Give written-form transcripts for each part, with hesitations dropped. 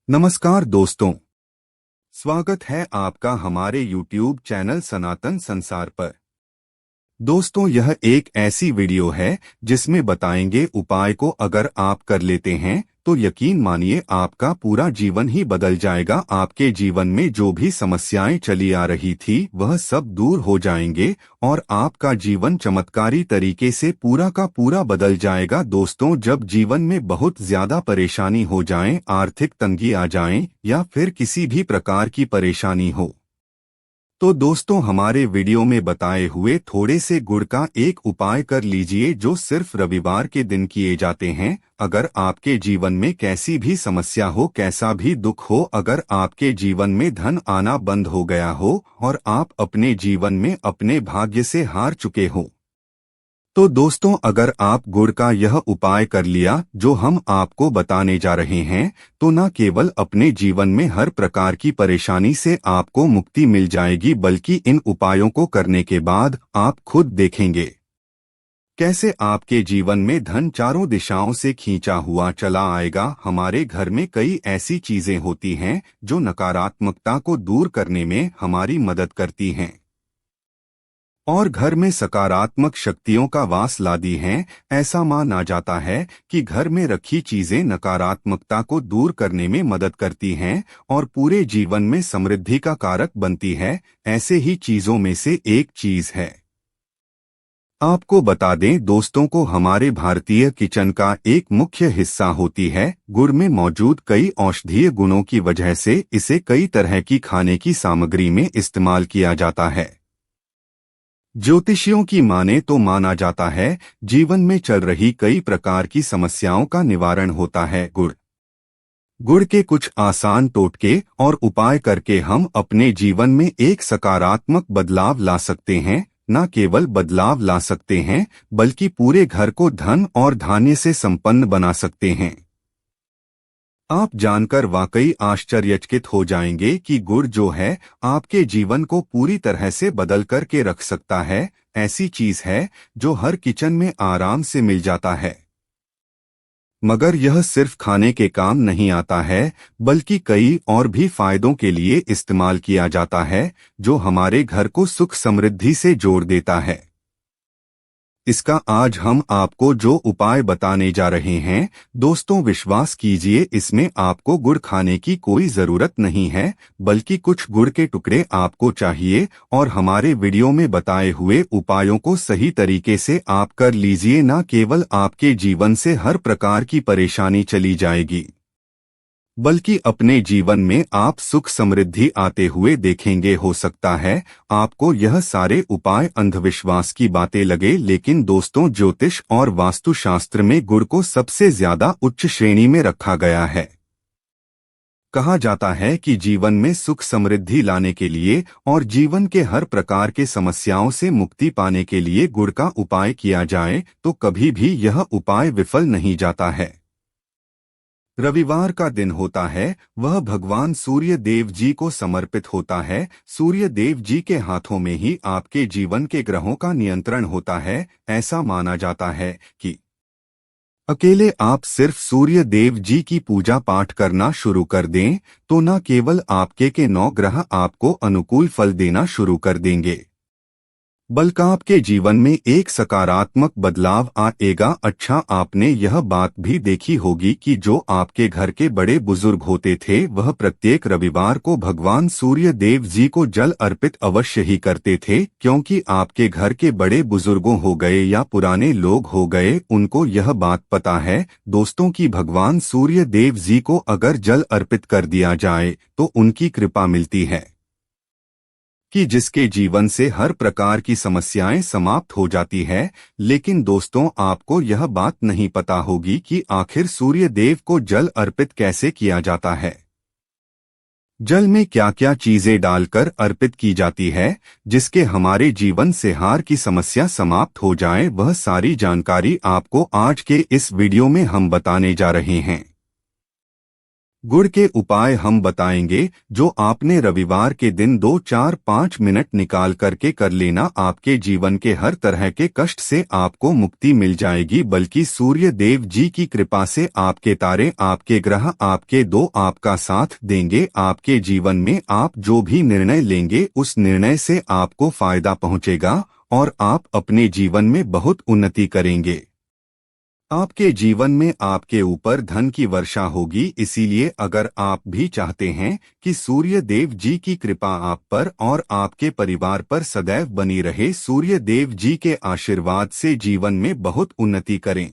नमस्कार दोस्तों, स्वागत है आपका हमारे YouTube चैनल सनातन संसार पर। दोस्तों, यह एक ऐसी वीडियो है जिसमें बताएंगे उपाय को अगर आप कर लेते हैं तो यकीन मानिए आपका पूरा जीवन ही बदल जाएगा। आपके जीवन में जो भी समस्याएं चली आ रही थी वह सब दूर हो जाएंगे और आपका जीवन चमत्कारी तरीके से पूरा का पूरा बदल जाएगा। दोस्तों, जब जीवन में बहुत ज्यादा परेशानी हो जाए, आर्थिक तंगी आ जाए या फिर किसी भी प्रकार की परेशानी हो, तो दोस्तों हमारे वीडियो में बताए हुए थोड़े से गुड़ का एक उपाय कर लीजिए जो सिर्फ रविवार के दिन किए जाते हैं। अगर आपके जीवन में कैसी भी समस्या हो, कैसा भी दुख हो, अगर आपके जीवन में धन आना बंद हो गया हो और आप अपने जीवन में अपने भाग्य से हार चुके हो, तो दोस्तों अगर आप गुड़ का यह उपाय कर लिया जो हम आपको बताने जा रहे हैं, तो न केवल अपने जीवन में हर प्रकार की परेशानी से आपको मुक्ति मिल जाएगी, बल्कि इन उपायों को करने के बाद आप खुद देखेंगे कैसे आपके जीवन में धन चारों दिशाओं से खींचा हुआ चला आएगा। हमारे घर में कई ऐसी चीजें होती हैं जो नकारात्मकता को दूर करने में हमारी मदद करती हैं और घर में सकारात्मक शक्तियों का वास लाती हैं। ऐसा माना जाता है कि घर में रखी चीजें नकारात्मकता को दूर करने में मदद करती हैं और पूरे जीवन में समृद्धि का कारक बनती है। ऐसे ही चीजों में से एक चीज है, आपको बता दें दोस्तों को, हमारे भारतीय किचन का एक मुख्य हिस्सा होती है गुड़। में मौजूद कई औषधीय गुणों की वजह से इसे कई तरह की खाने की सामग्री में इस्तेमाल किया जाता है। ज्योतिषियों की माने तो माना जाता है जीवन में चल रही कई प्रकार की समस्याओं का निवारण होता है गुड़ के कुछ आसान टोटके और उपाय करके हम अपने जीवन में एक सकारात्मक बदलाव ला सकते हैं। न केवल बदलाव ला सकते हैं बल्कि पूरे घर को धन और धान्य से संपन्न बना सकते हैं। आप जानकर वाकई आश्चर्यचकित हो जाएंगे कि गुड़ जो है आपके जीवन को पूरी तरह से बदल कर के रख सकता है। ऐसी चीज है जो हर किचन में आराम से मिल जाता है, मगर यह सिर्फ खाने के काम नहीं आता है बल्कि कई और भी फायदों के लिए इस्तेमाल किया जाता है जो हमारे घर को सुख समृद्धि से जोड़ देता है। इसका आज हम आपको जो उपाय बताने जा रहे हैं दोस्तों, विश्वास कीजिए इसमें आपको गुड़ खाने की कोई जरूरत नहीं है, बल्कि कुछ गुड़ के टुकड़े आपको चाहिए और हमारे वीडियो में बताए हुए उपायों को सही तरीके से आप कर लीजिए। न केवल आपके जीवन से हर प्रकार की परेशानी चली जाएगी बल्कि अपने जीवन में आप सुख समृद्धि आते हुए देखेंगे। हो सकता है आपको यह सारे उपाय अंधविश्वास की बातें लगे, लेकिन दोस्तों ज्योतिष और वास्तुशास्त्र में गुड़ को सबसे ज्यादा उच्च श्रेणी में रखा गया है। कहा जाता है कि जीवन में सुख समृद्धि लाने के लिए और जीवन के हर प्रकार के समस्याओं से मुक्ति पाने के लिए गुड़ का उपाय किया जाए तो कभी भी यह उपाय विफल नहीं जाता है। रविवार का दिन होता है वह भगवान सूर्य देव जी को समर्पित होता है। सूर्य देव जी के हाथों में ही आपके जीवन के ग्रहों का नियंत्रण होता है। ऐसा माना जाता है कि अकेले आप सिर्फ सूर्य देव जी की पूजा पाठ करना शुरू कर दें तो न केवल आपके के 9 ग्रह आपको अनुकूल फल देना शुरू कर देंगे बल्कि आपके जीवन में एक सकारात्मक बदलाव आएगा। अच्छा, आपने यह बात भी देखी होगी कि जो आपके घर के बड़े बुजुर्ग होते थे वह प्रत्येक रविवार को भगवान सूर्य देव जी को जल अर्पित अवश्य ही करते थे, क्योंकि आपके घर के बड़े बुजुर्गों हो गए या पुराने लोग हो गए, उनको यह बात पता है दोस्तों कि भगवान सूर्य देव जी को अगर जल अर्पित कर दिया जाए तो उनकी कृपा मिलती है कि जिसके जीवन से हर प्रकार की समस्याएं समाप्त हो जाती है। लेकिन दोस्तों आपको यह बात नहीं पता होगी कि आखिर सूर्य देव को जल अर्पित कैसे किया जाता है। जल में क्या क्या चीजें डालकर अर्पित की जाती है जिसके हमारे जीवन से हार की समस्या समाप्त हो जाए, वह सारी जानकारी आपको आज के इस वीडियो में हम बताने जा रहे हैं। गुड़ के उपाय हम बताएंगे जो आपने रविवार के दिन 2-4-5 मिनट निकाल करके कर लेना। आपके जीवन के हर तरह के कष्ट से आपको मुक्ति मिल जाएगी, बल्कि सूर्य देव जी की कृपा से आपके तारे, आपके ग्रह, आपके दो आपका साथ देंगे। आपके जीवन में आप जो भी निर्णय लेंगे उस निर्णय से आपको फायदा पहुंचेगा और आप अपने जीवन में बहुत उन्नति करेंगे। आपके जीवन में आपके ऊपर धन की वर्षा होगी। इसीलिए अगर आप भी चाहते हैं कि सूर्य देव जी की कृपा आप पर और आपके परिवार पर सदैव बनी रहे, सूर्य देव जी के आशीर्वाद से जीवन में बहुत उन्नति करें,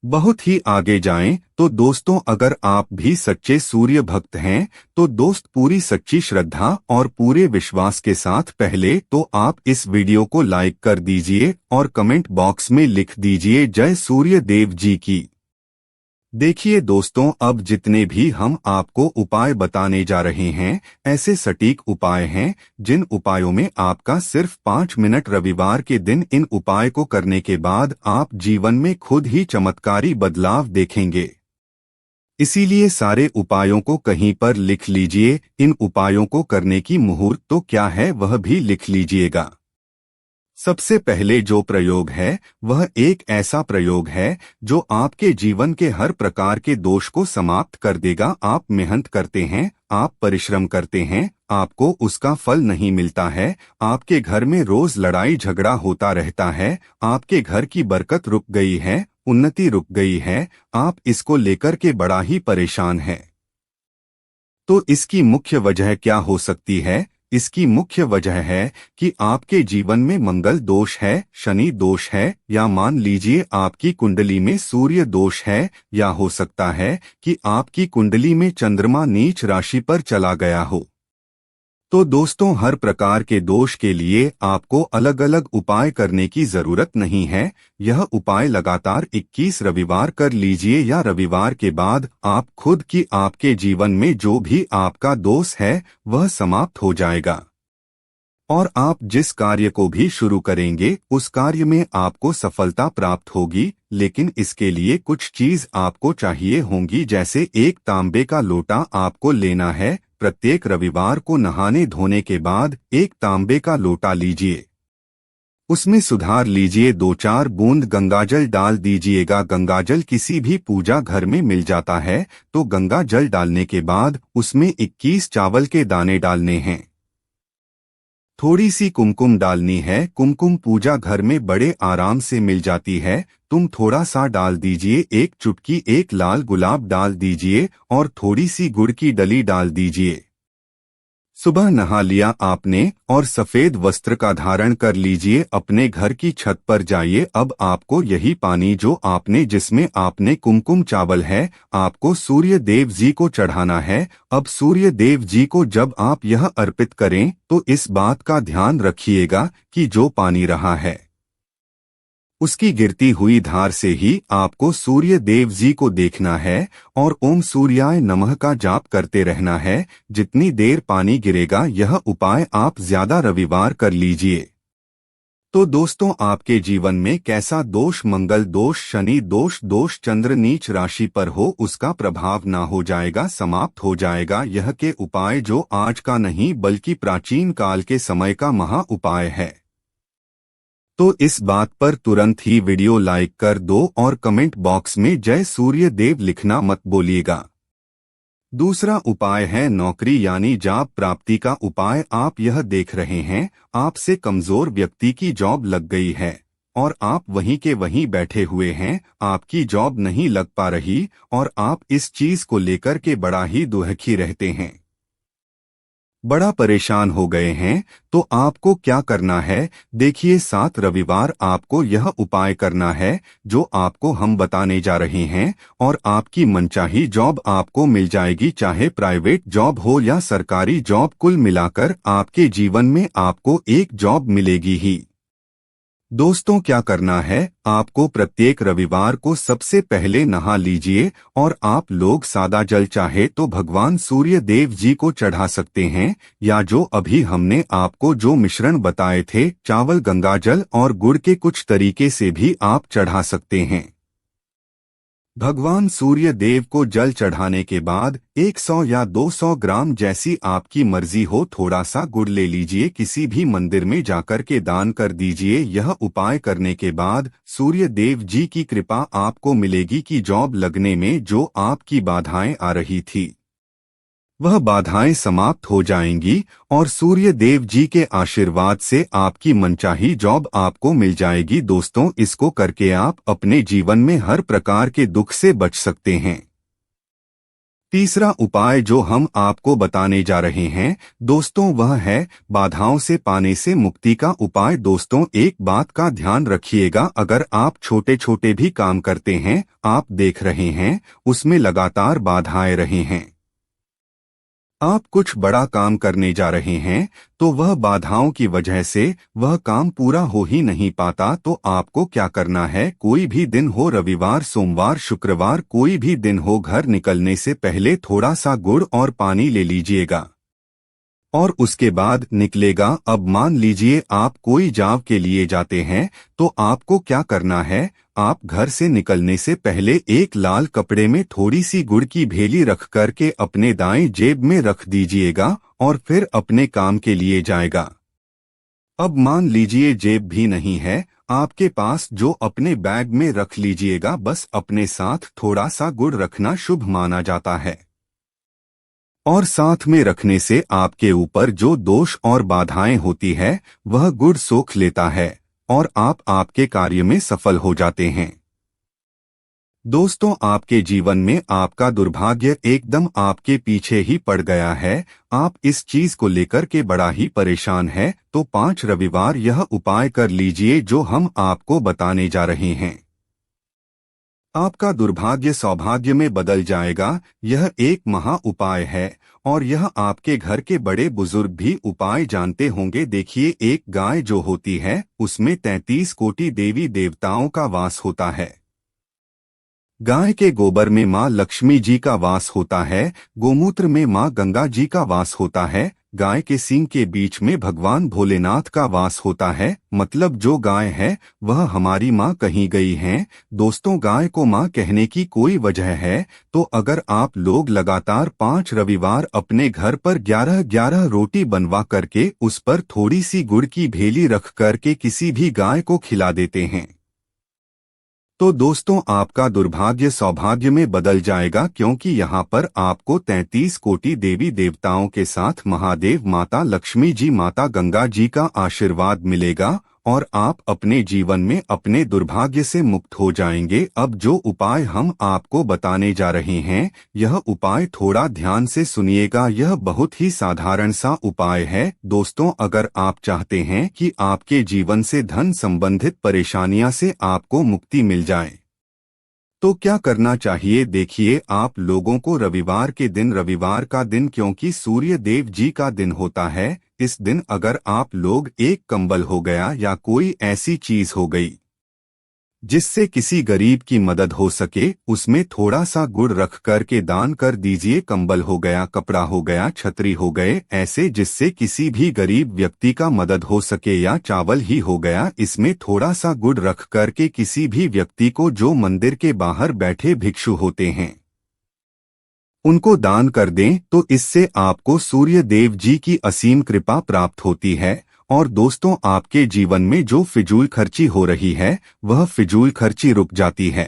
बहुत ही आगे जाएं, तो दोस्तों अगर आप भी सच्चे सूर्य भक्त हैं तो दोस्त पूरी सच्ची श्रद्धा और पूरे विश्वास के साथ पहले तो आप इस वीडियो को लाइक कर दीजिए और कमेंट बॉक्स में लिख दीजिए जय सूर्य देव जी की। देखिए दोस्तों, अब जितने भी हम आपको उपाय बताने जा रहे हैं ऐसे सटीक उपाय हैं जिन उपायों में आपका सिर्फ 5 मिनट रविवार के दिन इन उपाय को करने के बाद आप जीवन में खुद ही चमत्कारी बदलाव देखेंगे। इसीलिए सारे उपायों को कहीं पर लिख लीजिए। इन उपायों को करने की मुहूर्त तो क्या है वह भी लिख लीजिएगा। सबसे पहले जो प्रयोग है वह एक ऐसा प्रयोग है जो आपके जीवन के हर प्रकार के दोष को समाप्त कर देगा। आप मेहनत करते हैं, आप परिश्रम करते हैं, आपको उसका फल नहीं मिलता है, आपके घर में रोज लड़ाई झगड़ा होता रहता है, आपके घर की बरकत रुक गई है, उन्नति रुक गई है, आप इसको लेकर के बड़ा ही परेशान हैं। तो इसकी मुख्य वजह क्या हो सकती है? इसकी मुख्य वजह है कि आपके जीवन में मंगल दोष है, शनि दोष है, या मान लीजिए आपकी कुंडली में सूर्य दोष है, या हो सकता है कि आपकी कुंडली में चंद्रमा नीच राशि पर चला गया हो। तो दोस्तों हर प्रकार के दोष के लिए आपको अलग अलग उपाय करने की जरूरत नहीं है। यह उपाय लगातार 21 रविवार कर लीजिए या रविवार के बाद आप खुद की आपके जीवन में जो भी आपका दोष है वह समाप्त हो जाएगा और आप जिस कार्य को भी शुरू करेंगे उस कार्य में आपको सफलता प्राप्त होगी। लेकिन इसके लिए कुछ चीज आपको चाहिए होंगी, जैसे एक तांबे का लोटा आपको लेना है। प्रत्येक रविवार को नहाने धोने के बाद एक तांबे का लोटा लीजिए, उसमें सुधार लीजिए, 2-4 बूंद गंगाजल डाल दीजिएगा। गंगाजल किसी भी पूजा घर में मिल जाता है। तो गंगा जल डालने के बाद उसमें 21 चावल के दाने डालने हैं, थोड़ी सी कुमकुम डालनी है। कुमकुम पूजा घर में बड़े आराम से मिल जाती है, तुम थोड़ा सा डाल दीजिए। एक चुटकी एक लाल गुलाब डाल दीजिए और थोड़ी सी गुड़ की डली डाल दीजिए। सुबह नहा लिया आपने और सफेद वस्त्र का धारण कर लीजिए, अपने घर की छत पर जाइए। अब आपको यही पानी जो आपने जिसमें आपने कुमकुम चावल है आपको सूर्य देव जी को चढ़ाना है। अब सूर्य देव जी को जब आप यह अर्पित करें तो इस बात का ध्यान रखिएगा कि जो पानी रहा है उसकी गिरती हुई धार से ही आपको सूर्य देव जी को देखना है और ओम सूर्याय नमः का जाप करते रहना है। जितनी देर पानी गिरेगा यह उपाय आप ज्यादा रविवार कर लीजिए। तो दोस्तों आपके जीवन में कैसा दोष, मंगल दोष, शनि दोष, दोष चंद्र नीच राशि पर हो उसका प्रभाव ना हो जाएगा, समाप्त हो जाएगा। यह के उपाय जो आज का नहीं बल्कि प्राचीन काल के समय का महा उपाय है। तो इस बात पर तुरंत ही वीडियो लाइक कर दो और कमेंट बॉक्स में जय सूर्य देव लिखना मत भूलिएगा। दूसरा उपाय है नौकरी यानी जॉब प्राप्ति का उपाय। आप यह देख रहे हैं आपसे कमजोर व्यक्ति की जॉब लग गई है और आप वहीं के वहीं बैठे हुए हैं, आपकी जॉब नहीं लग पा रही और आप इस चीज को लेकर के बड़ा ही दुखी रहते हैं, बड़ा परेशान हो गए हैं। तो आपको क्या करना है? देखिए 7 रविवार आपको यह उपाय करना है जो आपको हम बताने जा रहे हैं और आपकी मनचाही जॉब आपको मिल जाएगी, चाहे प्राइवेट जॉब हो या सरकारी जॉब। कुल मिलाकर आपके जीवन में आपको एक जॉब मिलेगी ही। दोस्तों क्या करना है? आपको प्रत्येक रविवार को सबसे पहले नहा लीजिए और आप लोग सादा जल चाहे तो भगवान सूर्य देव जी को चढ़ा सकते हैं या जो अभी हमने आपको जो मिश्रण बताए थे चावल, गंगाजल और गुड़ के कुछ तरीके से भी आप चढ़ा सकते हैं। भगवान सूर्य देव को जल चढ़ाने के बाद 100 या 200 ग्राम जैसी आपकी मर्जी हो थोड़ा सा गुड़ ले लीजिए, किसी भी मंदिर में जाकर के दान कर दीजिए। यह उपाय करने के बाद सूर्य देव जी की कृपा आपको मिलेगी कि जॉब लगने में जो आपकी बाधाएं आ रही थी वह बाधाएं समाप्त हो जाएंगी और सूर्य देव जी के आशीर्वाद से आपकी मनचाही जॉब आपको मिल जाएगी। दोस्तों, इसको करके आप अपने जीवन में हर प्रकार के दुख से बच सकते हैं। तीसरा उपाय जो हम आपको बताने जा रहे हैं दोस्तों, वह है बाधाओं से पाने से मुक्ति का उपाय। दोस्तों, एक बात का ध्यान रखिएगा, अगर आप छोटे छोटे भी काम करते हैं, आप देख रहे हैं उसमें लगातार बाधाएं रहे हैं, आप कुछ बड़ा काम करने जा रहे हैं तो वह बाधाओं की वजह से वह काम पूरा हो ही नहीं पाता, तो आपको क्या करना है, कोई भी दिन हो, रविवार, सोमवार, शुक्रवार, कोई भी दिन हो, घर निकलने से पहले थोड़ा सा गुड़ और पानी ले लीजिएगा और उसके बाद निकलेगा। अब मान लीजिए आप कोई जॉब के लिए जाते हैं तो आपको क्या करना है, आप घर से निकलने से पहले एक लाल कपड़े में थोड़ी सी गुड़ की भेली रख करके अपने दाएं जेब में रख दीजिएगा और फिर अपने काम के लिए जाएगा। अब मान लीजिए जेब भी नहीं है आपके पास, जो अपने बैग में रख लीजिएगा, बस अपने साथ थोड़ा सा गुड़ रखना शुभ माना जाता है और साथ में रखने से आपके ऊपर जो दोष और बाधाएं होती है वह गुड़ सोख लेता है और आप आपके कार्य में सफल हो जाते हैं। दोस्तों, आपके जीवन में आपका दुर्भाग्य एकदम आपके पीछे ही पड़ गया है, आप इस चीज को लेकर के बड़ा ही परेशान है, तो 5 रविवार यह उपाय कर लीजिए जो हम आपको बताने जा रहे हैं। आपका दुर्भाग्य सौभाग्य में बदल जाएगा। यह एक महा उपाय है और यह आपके घर के बड़े बुजुर्ग भी उपाय जानते होंगे। देखिए, एक गाय जो होती है उसमें 33 कोटि देवी देवताओं का वास होता है। गाय के गोबर में माँ लक्ष्मी जी का वास होता है, गोमूत्र में माँ गंगा जी का वास होता है, गाय के सींग के बीच में भगवान भोलेनाथ का वास होता है। मतलब जो गाय है वह हमारी माँ कही गई है। दोस्तों, गाय को माँ कहने की कोई वजह है, तो अगर आप लोग लगातार 5 रविवार अपने घर पर 11-11 रोटी बनवा करके उस पर थोड़ी सी गुड़ की भेली रख करके किसी भी गाय को खिला देते हैं तो दोस्तों आपका दुर्भाग्य सौभाग्य में बदल जाएगा, क्योंकि यहाँ पर आपको 33 कोटि देवी देवताओं के साथ महादेव, माता लक्ष्मी जी, माता गंगा जी का आशीर्वाद मिलेगा और आप अपने जीवन में अपने दुर्भाग्य से मुक्त हो जाएंगे। अब जो उपाय हम आपको बताने जा रहे हैं यह उपाय थोड़ा ध्यान से सुनिएगा, यह बहुत ही साधारण सा उपाय है। दोस्तों, अगर आप चाहते हैं कि आपके जीवन से धन संबंधित परेशानियां से आपको मुक्ति मिल जाए तो क्या करना चाहिए, देखिए, आप लोगों को रविवार के दिन, रविवार का दिन क्योंकि सूर्य देव जी का दिन होता है, इस दिन अगर आप लोग एक कंबल हो गया या कोई ऐसी चीज हो गई जिससे किसी गरीब की मदद हो सके, उसमें थोड़ा सा गुड़ रख कर के दान कर दीजिए। कंबल हो गया, कपड़ा हो गया, छतरी हो गए, ऐसे जिससे किसी भी गरीब व्यक्ति का मदद हो सके, या चावल ही हो गया, इसमें थोड़ा सा गुड़ रख कर के किसी भी व्यक्ति को जो मंदिर के बाहर बैठे भिक्षु होते हैं उनको दान कर दें, तो इससे आपको सूर्य देव जी की असीम कृपा प्राप्त होती है। और दोस्तों, आपके जीवन में जो फिजूल खर्ची हो रही है वह फिजूल खर्ची रुक जाती है।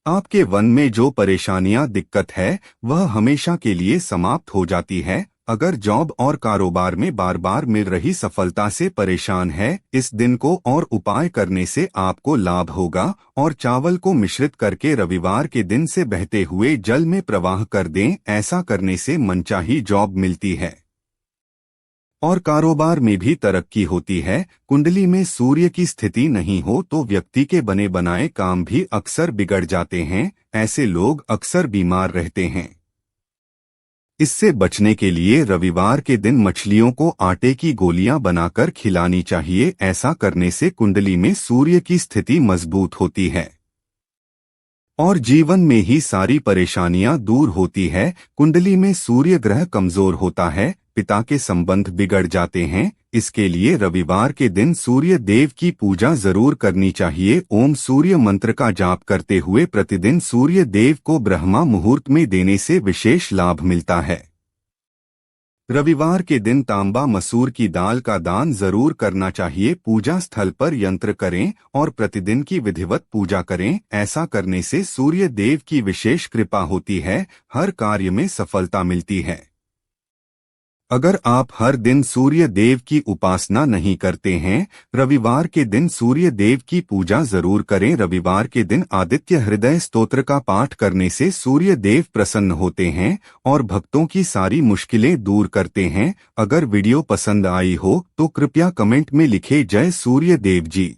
आपके वन में जो परेशानियां, दिक्कत है वह हमेशा के लिए समाप्त हो जाती है। अगर जॉब और कारोबार में बार बार मिल रही सफलता से परेशान है, इस दिन को और उपाय करने से आपको लाभ होगा। और चावल को मिश्रित करके रविवार के दिन से बहते हुए जल में प्रवाह कर दें, ऐसा करने से मनचाही जॉब मिलती है और कारोबार में भी तरक्की होती है। कुंडली में सूर्य की स्थिति नहीं हो तो व्यक्ति के बने बनाए काम भी अक्सर बिगड़ जाते हैं, ऐसे लोग अक्सर बीमार रहते हैं। इससे बचने के लिए रविवार के दिन मछलियों को आटे की गोलियां बनाकर खिलानी चाहिए, ऐसा करने से कुंडली में सूर्य की स्थिति मजबूत होती है और जीवन में ही सारी परेशानियां दूर होती है। कुंडली में सूर्य ग्रह कमजोर होता है, पिता के संबंध बिगड़ जाते हैं। इसके लिए रविवार के दिन सूर्य देव की पूजा जरूर करनी चाहिए। ओम सूर्य मंत्र का जाप करते हुए प्रतिदिन सूर्य देव को ब्रह्मा मुहूर्त में देने से विशेष लाभ मिलता है। रविवार के दिन तांबा मसूर की दाल का दान जरूर करना चाहिए। पूजा स्थल पर यंत्र करें और प्रतिदिन की विधिवत पूजा करें। ऐसा करने से सूर्य देव की विशेष कृपा होती है, हर कार्य में सफलता मिलती है। अगर आप हर दिन सूर्य देव की उपासना नहीं करते हैं, रविवार के दिन सूर्य देव की पूजा जरूर करें। रविवार के दिन आदित्य हृदय स्तोत्र का पाठ करने से सूर्य देव प्रसन्न होते हैं और भक्तों की सारी मुश्किलें दूर करते हैं। अगर वीडियो पसंद आई हो तो कृपया कमेंट में लिखें जय सूर्य देव जी।